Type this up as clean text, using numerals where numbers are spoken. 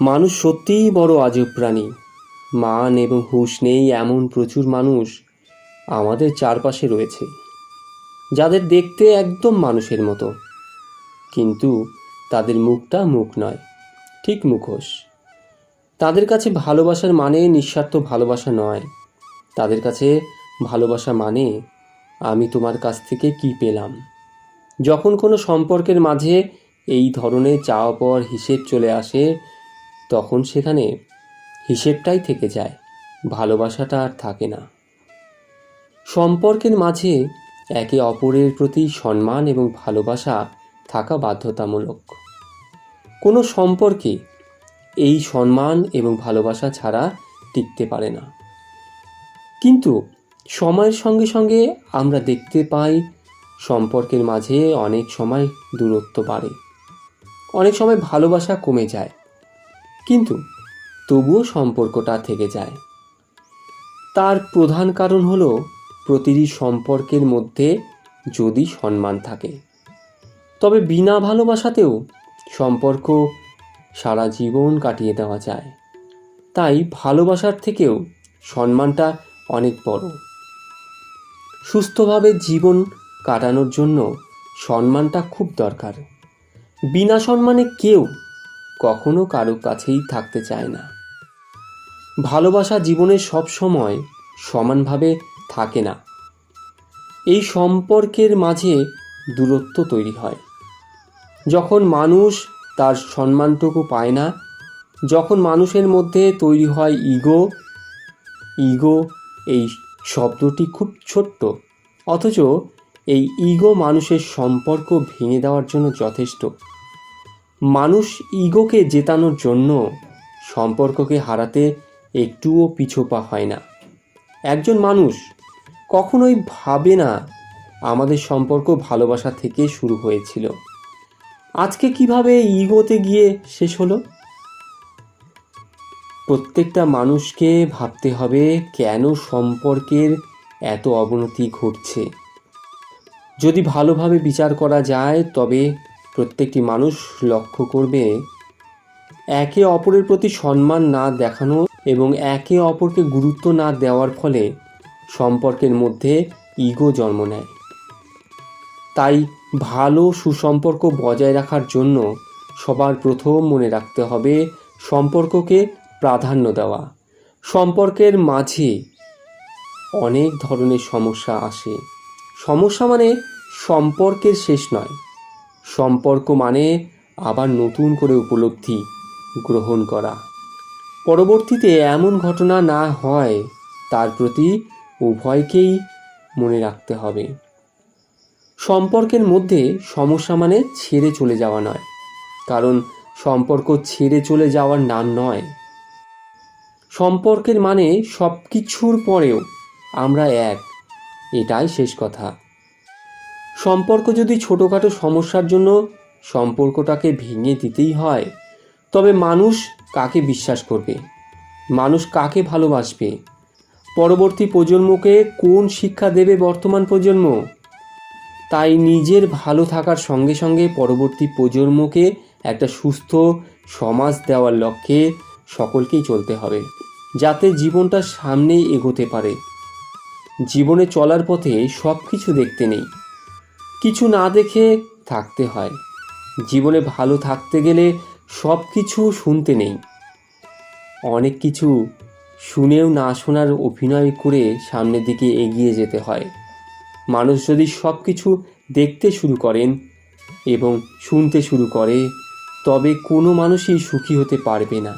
মানুষ সত্যিই বড় আজব প্রাণী। মান এবং হুঁশ নেই এমন প্রচুর মানুষ আমাদের চারপাশে রয়েছে, যাদের দেখতে একদম মানুষের মতো, কিন্তু তাদের মুখটা মুখ নয়, ঠিক মুখোশ। তাদের কাছে ভালোবাসার মানে নিঃস্বার্থ ভালোবাসা নয়, তাদের কাছে ভালোবাসা মানে আমি তোমার কাছ থেকে কি পেলাম। যখন কোনো সম্পর্কের মাঝে এই ধরনের চাওয়া পাওয়ার হিসেব চলে আসে, তখন সেখানে হিসেবটাই থেকে যায়, ভালোবাসাটা আর থাকে না। সম্পর্কের মাঝে একে অপরের প্রতি সম্মান এবং ভালোবাসা থাকা বাধ্যতামূলক। কোনো সম্পর্কে এই সম্মান এবং ভালোবাসা ছাড়া টিকতে পারে না। কিন্তু সময়ের সঙ্গে সঙ্গে আমরা দেখতে পাই সম্পর্কের মাঝে অনেক সময় দূরত্ব বাড়ে, অনেক সময় ভালোবাসা কমে যায়, কিন্তু তবুও সম্পর্কটা থেকে যায়। তার প্রধান কারণ হলো প্রতিটি সম্পর্কের মধ্যে যদি সম্মান থাকে, তবে বিনা ভালোবাসাতেও সম্পর্ক সারা জীবন কাটিয়ে দেওয়া যায়। তাই ভালোবাসার থেকেও সম্মানটা অনেক বড়। সুস্থভাবে জীবন কাটানোর জন্য সম্মানটা খুব দরকার। বিনা সম্মানে কেউ কখনো কারো কাছেই থাকতে চায় না। ভালোবাসা জীবনে সব সময় সমানভাবে থাকে না। এই সম্পর্কের মাঝে দূরত্ব তৈরি হয় যখন মানুষ তার সম্মানটুকু পায় না, যখন মানুষের মধ্যে তৈরি হয় ইগো। এই শব্দটি খুব ছোট্ট, অথচ এই ইগো মানুষের সম্পর্ক ভেঙে দেওয়ার জন্য যথেষ্ট। মানুষ ইগোকে জেতানোর জন্য সম্পর্ককে হারাতে একটুও পিছপা হয় না। একজন মানুষ কখনোই ভাবে না আমাদের সম্পর্ক ভালোবাসা থেকে শুরু হয়েছিল, আজকে কিভাবে ইগোতে গিয়ে শেষ হলো। প্রত্যেকটা মানুষকে ভাবতে হবে কেন সম্পর্কের এত অবনতি ঘটছে। যদি ভালোভাবে বিচার করা যায়, তবে প্রত্যেকটি মানুষ লক্ষ্য করবে একে অপরের প্রতি সম্মান না দেখানো এবং একে অপরকে গুরুত্ব না দেওয়ার ফলে সম্পর্কের মধ্যে ইগো জন্ম নেয়। তাই ভালো সুসম্পর্ক বজায় রাখার জন্য সবার প্রথম মনে রাখতে হবে সম্পর্ককে প্রাধান্য দেওয়া। সম্পর্কের মাঝে অনেক ধরনের সমস্যা আসে। সমস্যা মানে সম্পর্কের শেষ নয়, সম্পর্ক মানে আবার নতুন করে উপলব্ধি গ্রহণ করা। পরবর্তীতে এমন ঘটনা না হয় তার প্রতি উভয়কেই মনে রাখতে হবে। সম্পর্কের মধ্যে সমস্যা মানে ছেড়ে চলে যাওয়া নয়, কারণ সম্পর্ক ছেড়ে চলে যাওয়ার নাম নয়। সম্পর্কের মানে সব কিছুর পরেও আমরা এক, এটাই শেষ কথা। সম্পর্ক যদি ছোটোখাটো সমস্যার জন্য সম্পর্কটাকে ভেঙে দিতেই হয়, তবে মানুষ কাকে বিশ্বাস করবে, মানুষ কাকে ভালোবাসবে, পরবর্তী প্রজন্মকে কোন শিক্ষা দেবে বর্তমান প্রজন্ম। তাই নিজের ভালো থাকার সঙ্গে সঙ্গে পরবর্তী প্রজন্মকে একটা সুস্থ সমাজ দেওয়ার লক্ষ্যে সকলকেই চলতে হবে, যাতে জীবনটা সামনে এগোতে পারে। জীবনে চলার পথে সব কিছু দেখতে নেই, কিছু না দেখে থাকতে হয়। জীবনে ভালো থাকতে গেলে সব কিছু শুনতে নেই, অনেক কিছু শুনেও না শোনার অভিনয় করে সামনের দিকে এগিয়ে যেতে হয়। মানুষ যদি সব কিছু দেখতে শুরু করেন এবং শুনতে শুরু করে, তবে কোনো মানুষই সুখী হতে পারবে না।